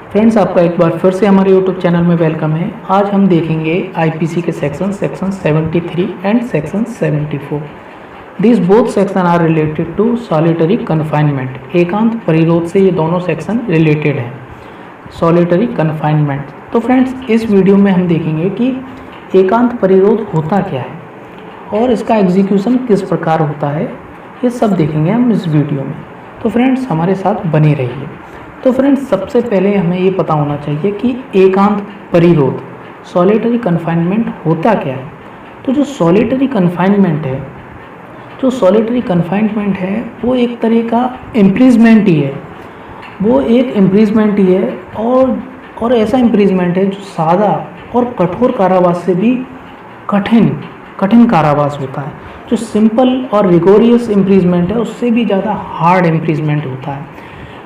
Friends, आपका एक बार फिर से हमारे यूट्यूब चैनल में वेलकम है। आज हम देखेंगे आईपीसी के section 73 and section 74। This both section are related to solitary confinement. एकांत परिरोध से ये दोनों सेक्शन रिलेटेड हैं, सॉलिटरी कन्फाइनमेंट। तो फ्रेंड्स, इस वीडियो में हम देखेंगे कि एकांत परिरोध होता क्या है और इसका एग्जीक्यूशन किस प्रकार होता है, ये सब देखेंगे हम इस वीडियो में। तो फ्रेंड्स, हमारे साथ बने रहिए। तो फ्रेंड्स, सबसे पहले हमें ये पता होना चाहिए कि एकांत परिरोध, सॉलिटरी कन्फाइनमेंट होता क्या है। तो जो सॉलिटरी कन्फाइनमेंट है वो एक तरह का इम्प्रिजमेंट ही है। वो एक इम्प्रिजमेंट ही है और ऐसा इम्प्रिजमेंट है जो सादा और कठोर कारावास से भी कठिन कारावास होता है। जो सिंपल और रिगोरियस इम्प्रिजमेंट है उससे भी ज़्यादा हार्ड इम्प्रिजमेंट होता है।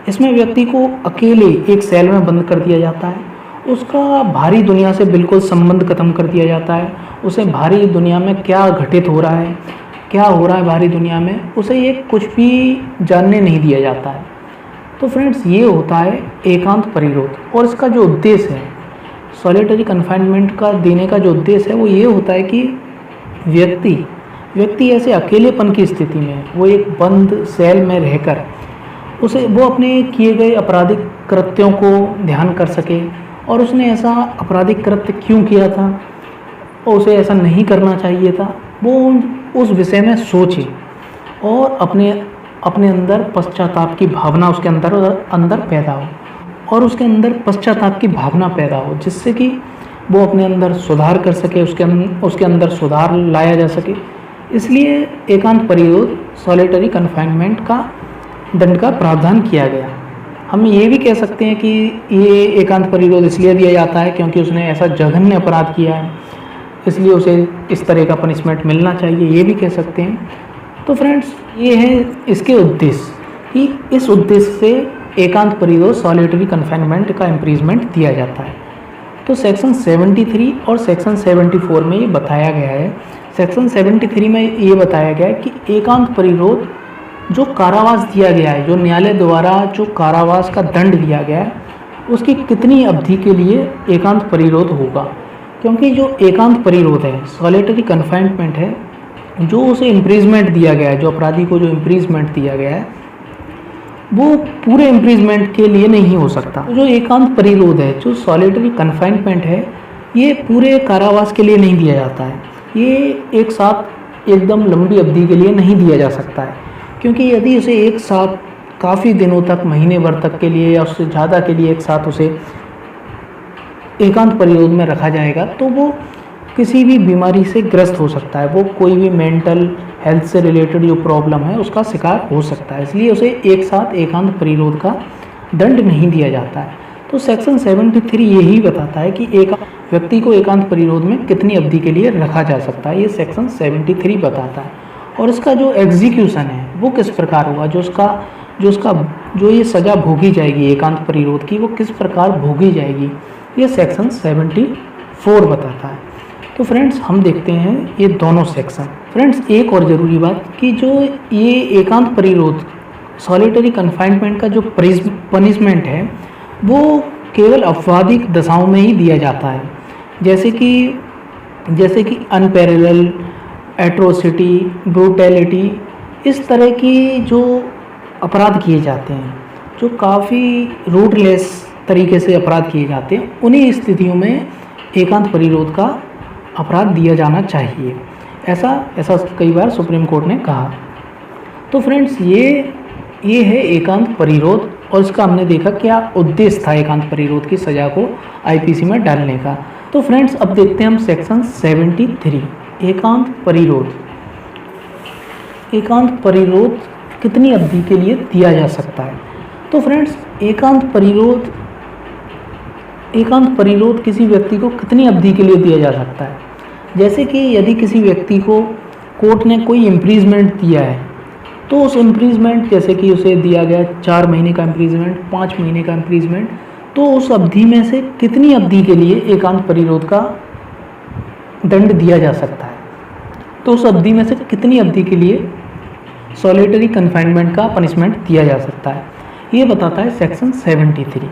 इसमें व्यक्ति को अकेले एक सेल में बंद कर दिया जाता है, उसका बाहरी दुनिया से बिल्कुल संबंध खत्म कर दिया जाता है। उसे बाहरी दुनिया में क्या घटित हो रहा है, क्या हो रहा है बाहरी दुनिया में, उसे ये कुछ भी जानने नहीं दिया जाता है। तो फ्रेंड्स, ये होता है एकांत परिरोध। और इसका जो उद्देश्य है, सॉलिटरी कन्फाइनमेंट का देने का जो उद्देश्य है वो ये होता है कि व्यक्ति ऐसे अकेलेपन की स्थिति में, वो एक बंद सेल में रहकर वो अपने किए गए आपराधिक कृत्यों को ध्यान कर सके और उसने ऐसा आपराधिक कृत्य क्यों किया था और उसे ऐसा नहीं करना चाहिए था, वो उस विषय में सोचे और अपने अंदर पश्चाताप की भावना उसके अंदर पैदा हो और उसके अंदर पश्चाताप की भावना पैदा हो, जिससे कि वो अपने अंदर सुधार कर सके, उसके अंदर सुधार लाया जा सके। इसलिए एकांत परिरोध, सॉलिटरी कन्फाइनमेंट का दंड का प्रावधान किया गया। हम ये भी कह सकते हैं कि ये एकांत परिरोध इसलिए दिया जाता है क्योंकि उसने ऐसा जघन्य अपराध किया है, इसलिए उसे इस तरह का पनिशमेंट मिलना चाहिए, ये भी कह सकते हैं। तो फ्रेंड्स, ये है इसके उद्देश्य कि इस उद्देश्य से एकांत परिरोध, सॉलिटरी कन्फाइनमेंट का इम्प्रिजमेंट दिया जाता है। तो सेक्शन 73 और सेक्शन 74 में ये बताया गया है। सेक्शन 73 में ये बताया गया है कि एकांत परिरोध जो कारावास दिया गया है, जो न्यायालय द्वारा जो कारावास का दंड दिया गया है, उसकी कितनी अवधि के लिए एकांत परिरोध होगा। क्योंकि जो एकांत परिरोध है, सॉलिटरी कन्फाइनमेंट है, जो उसे इम्प्रिजमेंट दिया गया है, जो अपराधी को जो इम्प्रिजमेंट दिया गया है, वो पूरे इम्प्रिजमेंट के लिए नहीं हो सकता। जो एकांत परिरोध है, जो सॉलिटरी कन्फाइनमेंट है, ये पूरे कारावास के लिए नहीं दिया जाता है। ये एक साथ एकदम लंबी अवधि के लिए नहीं दिया जा सकता है, क्योंकि यदि उसे एक साथ काफ़ी दिनों तक, महीने भर तक के लिए या उससे ज़्यादा के लिए एक साथ उसे एकांत परिरोध में रखा जाएगा तो वो किसी भी बीमारी से ग्रस्त हो सकता है, वो कोई भी मेंटल हेल्थ से रिलेटेड जो प्रॉब्लम है उसका शिकार हो सकता है। इसलिए उसे एक साथ एकांत परिरोध का दंड नहीं दिया जाता है। तो सेक्शन 73 यही बताता है कि एक व्यक्ति को एकांत परिरोध में कितनी अवधि के लिए रखा जा सकता है, ये सेक्शन 73 बताता है। और इसका जो एग्जीक्यूशन है वो किस प्रकार होगा, जो ये सज़ा भोगी जाएगी एकांत परिरोध की, वो किस प्रकार भोगी जाएगी, ये सेक्शन 74 बताता है। तो फ्रेंड्स, हम देखते हैं ये दोनों सेक्शन। फ्रेंड्स, एक और ज़रूरी बात कि जो ये एकांत परिरोध, सॉलिटरी कन्फाइनमेंट का जो पनिशमेंट है वो केवल आपराधिक दशाओं में ही दिया जाता है, जैसे कि अनपैरेलल, एट्रोसिटी, ब्रूटैलिटी, इस तरह की जो अपराध किए जाते हैं, जो काफ़ी रूटलेस तरीके से अपराध किए जाते हैं, उन्हीं स्थितियों में एकांत परिरोध का अपराध दिया जाना चाहिए। ऐसा कई बार सुप्रीम कोर्ट ने कहा। तो फ्रेंड्स, ये है एकांत परिरोध और इसका हमने देखा क्या उद्देश्य था एकांत परिरोध की सज़ा को आईपीसी में डालने का। तो फ्रेंड्स, अब देखते हैं हम सेक्शन 73, एकांत परिरोध कितनी अवधि के लिए दिया जा सकता है। तो फ्रेंड्स, एकांत परिरोध किसी व्यक्ति को कितनी अवधि के लिए दिया जा सकता है। जैसे कि यदि किसी व्यक्ति को कोर्ट ने कोई इम्प्रिजमेंट दिया है, तो उस इम्प्रिजमेंट, जैसे कि उसे दिया गया 4 महीने का इम्प्रिजमेंट, 5 महीने का इम्प्रिजमेंट, तो उस अवधि में से कितनी अवधि के लिए एकांत परिरोध का दंड दिया जा सकता है। तो उस अवधि में से कितनी अवधि के लिए सॉलिटरी कन्फाइनमेंट का पनिशमेंट दिया जा सकता है, ये बताता है सेक्शन 73।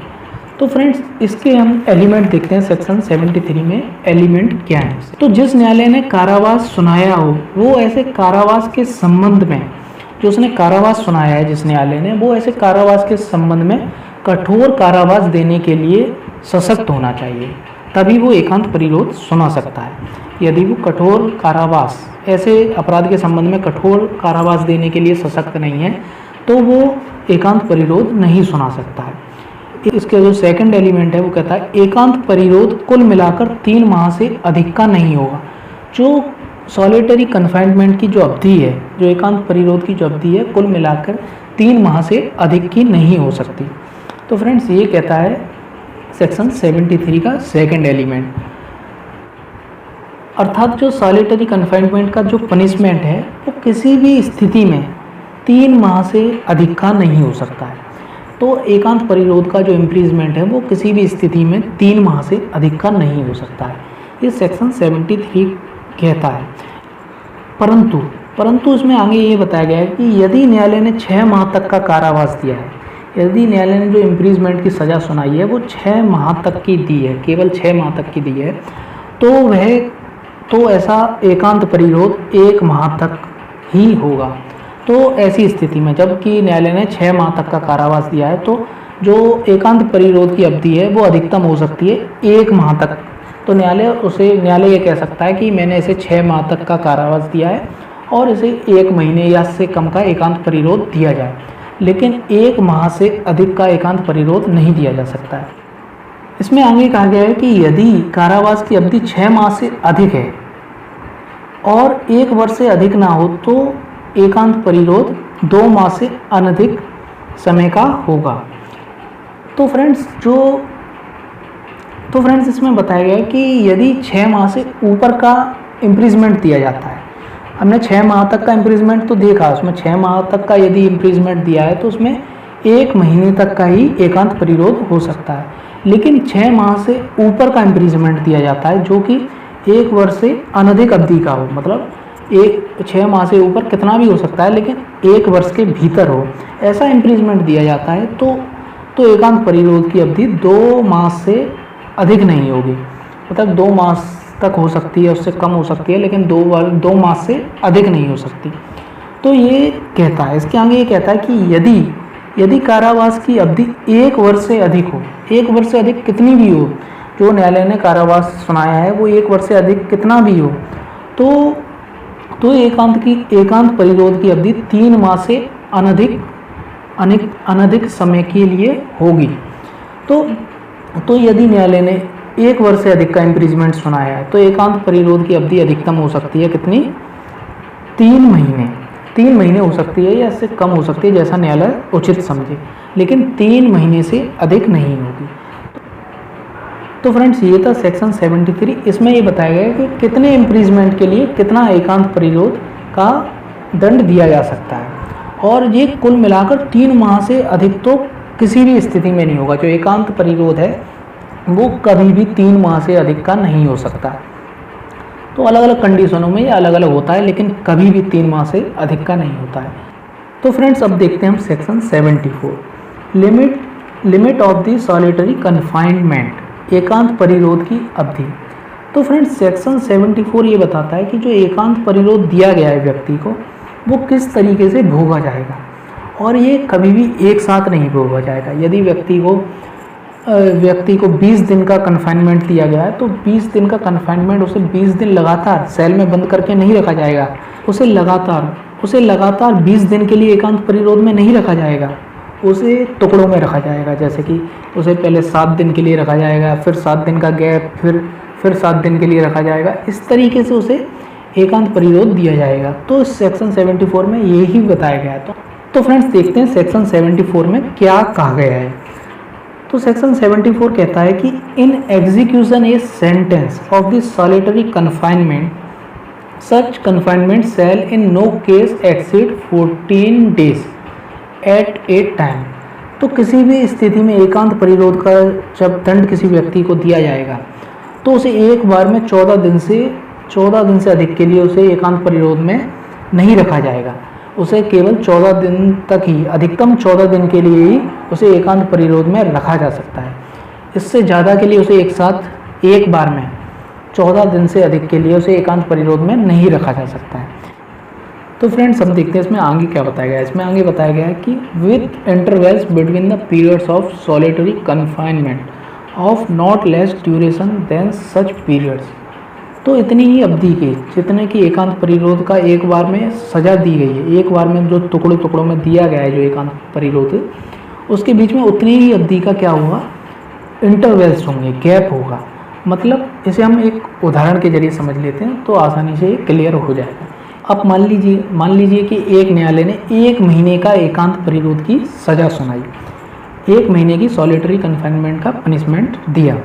तो फ्रेंड्स इसके हम एलिमेंट देखते हैं सेक्शन 73 में एलिमेंट क्या है। तो जिस न्यायालय ने कारावास सुनाया हो वो ऐसे कारावास के संबंध में, जो उसने कारावास सुनाया है जिस न्यायालय ने, वो ऐसे कारावास के संबंध में कठोर कारावास देने के लिए सशक्त होना चाहिए, तभी वो एकांत परिरोध सुना सकता है। यदि वो कठोर कारावास, ऐसे अपराध के संबंध में कठोर कारावास देने के लिए सशक्त नहीं है तो वो एकांत परिरोध नहीं सुना सकता है। इसके जो सेकंड एलिमेंट है वो कहता है एकांत परिरोध कुल मिलाकर 3 माह से अधिक का नहीं होगा। जो सॉलिटरी कन्फाइनमेंट की जो अवधि है, जो एकांत परिरोध की जो अवधि है, कुल मिलाकर 3 माह से अधिक की नहीं हो सकती। तो फ्रेंड्स ये कहता है सेक्शन 73 का सेकंड एलिमेंट। अर्थात जो सॉलिटरी कन्फाइनमेंट का जो पनिशमेंट है वो किसी भी स्थिति में 3 माह से अधिक का नहीं हो सकता है। तो एकांत परिरोध का जो इम्प्रीजमेंट है वो किसी भी स्थिति में 3 माह से अधिक का नहीं हो सकता है, ये सेक्शन 73 कहता है। परंतु इसमें आगे ये बताया गया है कि यदि न्यायालय ने 6 माह तक का कारावास दिया है, यदि न्यायालय ने जो इम्प्रीजमेंट की सज़ा सुनाई है वो 6 माह तक की दी है, केवल 6 माह तक की दी है, तो ऐसा एकांत परिरोध 1 माह तक ही होगा। तो ऐसी स्थिति में जबकि न्यायालय ने 6 माह तक का कारावास दिया है तो जो एकांत परिरोध की अवधि है वो अधिकतम हो सकती है 1 माह तक। तो न्यायालय ये कह सकता है कि मैंने इसे 6 माह तक का कारावास दिया है और इसे 1 महीने या से कम का एकांत परिरोध दिया जाए, लेकिन 1 माह से अधिक का एकांत परिरोध नहीं दिया जा सकता है। इसमें आगे कहा गया है कि यदि कारावास की अवधि 6 माह से अधिक है और 1 वर्ष से अधिक ना हो तो एकांत परिरोध 2 माह से अनधिक समय का होगा। तो फ्रेंड्स इसमें बताया गया है कि यदि 6 माह से ऊपर का इम्प्रीजमेंट दिया जाता है, हमने 6 माह तक का इम्प्रीजमेंट तो देखा, उसमें 6 माह तक का यदि इम्प्रीजमेंट दिया है तो उसमें 1 महीने तक का ही एकांत परिरोध हो सकता है। लेकिन 6 माह से ऊपर का इम्प्रीजमेंट दिया जाता है जो कि 1 वर्ष से अनधिक अवधि का हो, मतलब 6 माह से ऊपर कितना भी हो सकता है लेकिन 1 वर्ष के भीतर हो, ऐसा इम्प्रीजमेंट दिया जाता है तो एकांत परिरोध की अवधि 2 माह से अधिक नहीं होगी। मतलब 2 माह तक हो सकती है, उससे कम हो सकती है, लेकिन 2 माह से अधिक नहीं हो सकती। तो ये कहता है, इसके आगे ये कहता है कि यदि कारावास की अवधि 1 वर्ष से अधिक हो, 1 वर्ष से अधिक कितनी भी हो, जो न्यायालय ने कारावास सुनाया है वो 1 वर्ष से अधिक कितना भी हो, तो एकांत परिरोध की अवधि 3 माह से अनधिक समय के लिए होगी। तो यदि न्यायालय ने 1 वर्ष से अधिक का इम्प्रीजमेंट सुनाया है तो एकांत परिरोध की अवधि अधिकतम हो सकती है कितनी? 3 महीने हो सकती है या इससे कम हो सकती है, जैसा न्यायालय उचित समझे, लेकिन 3 महीने से अधिक नहीं होगी। तो फ्रेंड्स ये था सेक्शन 73। इसमें ये बताया गया है कि कितने इम्प्रीजमेंट के लिए कितना एकांत परिरोध का दंड दिया जा सकता है, और ये कुल मिलाकर 3 माह से अधिक तो किसी भी स्थिति में नहीं होगा। जो एकांत परिरोध है वो कभी भी 3 माह से अधिक का नहीं हो सकता। तो अलग अलग कंडीशनों में ये अलग अलग होता है, लेकिन कभी भी 3 माह से अधिक का नहीं होता है। तो फ्रेंड्स अब देखते हैं हम section 74, limit of the solitary confinement, एकांत परिरोध की अवधि। तो फ्रेंड्स सेक्शन 74 ये बताता है कि जो एकांत परिरोध दिया गया है व्यक्ति को वो किस तरीके से भोगा जाएगा, और ये कभी भी एक साथ नहीं भोगा जाएगा। यदि व्यक्ति को 20 दिन का कन्फाइनमेंट दिया गया है तो 20 दिन का कन्फाइनमेंट उसे 20 दिन लगातार सेल में बंद करके नहीं रखा जाएगा, उसे लगातार 20 दिन के लिए एकांत परिरोध में नहीं रखा जाएगा, उसे टुकड़ों में रखा जाएगा। जैसे कि उसे पहले 7 दिन के लिए रखा जाएगा, फिर 7 दिन का गैप, फिर 7 दिन के लिए रखा जाएगा। इस तरीके से उसे एकांत परिरोध दिया जाएगा। तो सेक्शन 74 में यही बताया गया है। तो फ्रेंड्स देखते हैं सेक्शन 74 में क्या कहा गया है। तो सेक्शन 74 कहता है कि in execution a sentence of the solitary confinement such confinement shall in no case exceed 14 days at a time. तो किसी भी स्थिति में एकांत परिरोध का जब दंड किसी व्यक्ति को दिया जाएगा तो उसे एक बार में 14 दिन से अधिक के लिए उसे एकांत परिरोध में नहीं रखा जाएगा। उसे केवल 14 दिन तक ही, अधिकतम 14 दिन के लिए ही उसे एकांत परिरोध में रखा जा सकता है। इससे ज़्यादा के लिए उसे एक साथ एक बार में 14 दिन से अधिक के लिए उसे एकांत परिरोध में नहीं रखा जा सकता है। तो फ्रेंड्स हम देखते हैं इसमें आगे क्या बताया गया है। इसमें आगे बताया गया है कि with intervals between the periods of solitary confinement of not less duration than such periods. तो इतनी ही अवधि के जितने की एकांत परिरोध का एक बार में सजा दी गई है, एक बार में जो टुकड़ों टुकड़ों में दिया गया है जो एकांत परिरोध, उसके बीच में उतनी ही अवधि का क्या होगा, इंटरवल्स होंगे, गैप होगा। मतलब इसे हम एक उदाहरण के जरिए समझ लेते हैं तो आसानी से क्लियर हो जाएगा। अब मान लीजिए कि एक न्यायालय ने 1 महीने का एकांत परिरोध की सज़ा सुनाई, 1 महीने की सॉलिटरी कन्फाइनमेंट का पनिशमेंट दिया।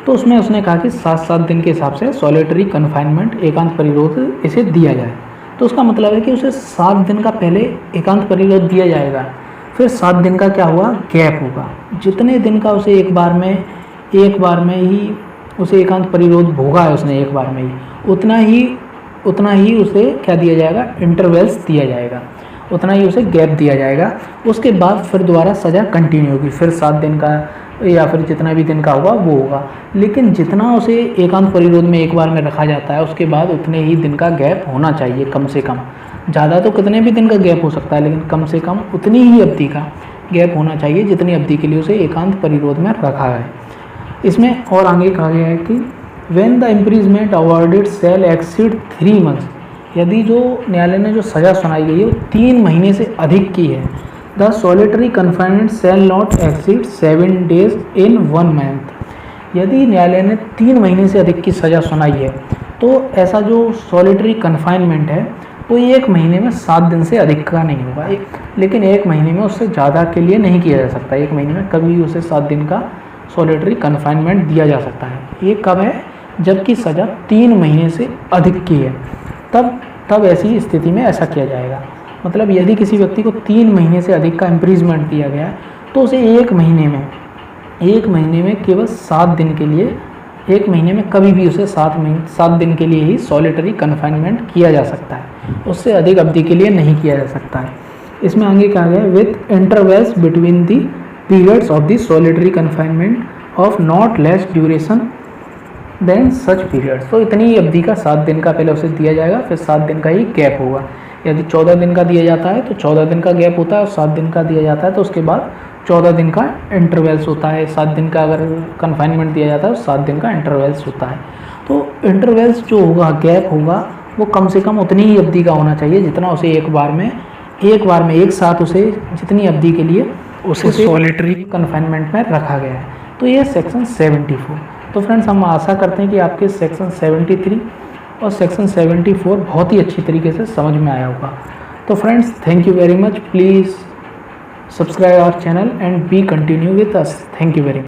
तो उसमें उसने कहा कि 7-7 दिन के हिसाब से सॉलिटरी कन्फाइनमेंट एकांत परिरोध इसे दिया जाए। तो उसका मतलब है कि उसे 7 दिन का पहले एकांत परिरोध दिया जाएगा, फिर 7 दिन का क्या हुआ, गैप होगा। जितने दिन का उसे एक बार में ही उसे एकांत परिरोध भोगा है उसने एक बार में ही, उतना ही उसे क्या दिया जाएगा, इंटरवल्स दिया जाएगा, उतना ही उसे गैप दिया जाएगा। उसके बाद फिर दोबारा सज़ा कंटिन्यू होगी, फिर 7 दिन का या फिर जितना भी दिन का होगा वो होगा। लेकिन जितना उसे एकांत परिरोध में एक बार में रखा जाता है उसके बाद उतने ही दिन का गैप होना चाहिए कम से कम। ज़्यादा तो कितने भी दिन का गैप हो सकता है, लेकिन कम से कम उतनी ही अवधि का गैप होना चाहिए जितनी अवधि के लिए उसे एकांत परिरोध में रखा है। इसमें और आगे कहा गया है कि when the imprisonment awarded shall exceed 3 months, यदि जो न्यायालय ने जो सज़ा सुनाई गई है वो 3 महीने से अधिक की है, the solitary confinement shall not exceed 7 days in 1 month. यदि न्यायालय ने 3 महीने से अधिक की सज़ा सुनाई है तो ऐसा जो सॉलिटरी कन्फाइनमेंट है वो 1 महीने में 7 दिन से अधिक का नहीं होगा, लेकिन 1 महीने में उससे ज़्यादा के लिए नहीं किया जा सकता। 1 महीने में कभी उसे 7 दिन का सॉलिटरी कन्फाइनमेंट दिया जा सकता है। ये कब है, जबकि सज़ा 3 महीने से अधिक की है, तब ऐसी स्थिति में ऐसा किया जाएगा। मतलब यदि किसी व्यक्ति को 3 महीने से अधिक का इम्प्रिजमेंट दिया गया है तो उसे 1 महीने में केवल 7 दिन के लिए, 1 महीने में कभी भी उसे 7 दिन के लिए ही सॉलिटरी कन्फाइनमेंट किया जा सकता है, उससे अधिक अवधि के लिए नहीं किया जा सकता है। इसमें आगे कहा गया with intervals between the periods of the solitary confinement of not less duration than such periods। तो इतनी ही अवधि का 7 दिन का पहले उसे दिया जाएगा, फिर 7 दिन का ही गैप होगा। यदि 14 दिन का दिया जाता है तो 14 दिन का गैप होता है, और 7 दिन का दिया जाता है तो उसके बाद 14 दिन का इंटरवल्स होता है। 7 दिन का अगर कन्फाइनमेंट दिया जाता है तो 7 दिन का इंटरवल्स होता है। तो इंटरवल्स जो होगा, गैप होगा, वो कम से कम उतनी ही अवधि का होना चाहिए जितना उसे एक बार में एक साथ उसे जितनी अवधि के लिए उसे सॉलिटरी कन्फाइनमेंट में रखा गया है। तो ये सेक्शन 74। तो फ्रेंड्स हम आशा करते हैं कि आपके सेक्शन 73 और सेक्शन 74 बहुत ही अच्छी तरीके से समझ में आया होगा। तो friends thank you very much, please subscribe our channel and be continue with us. Thank you very much.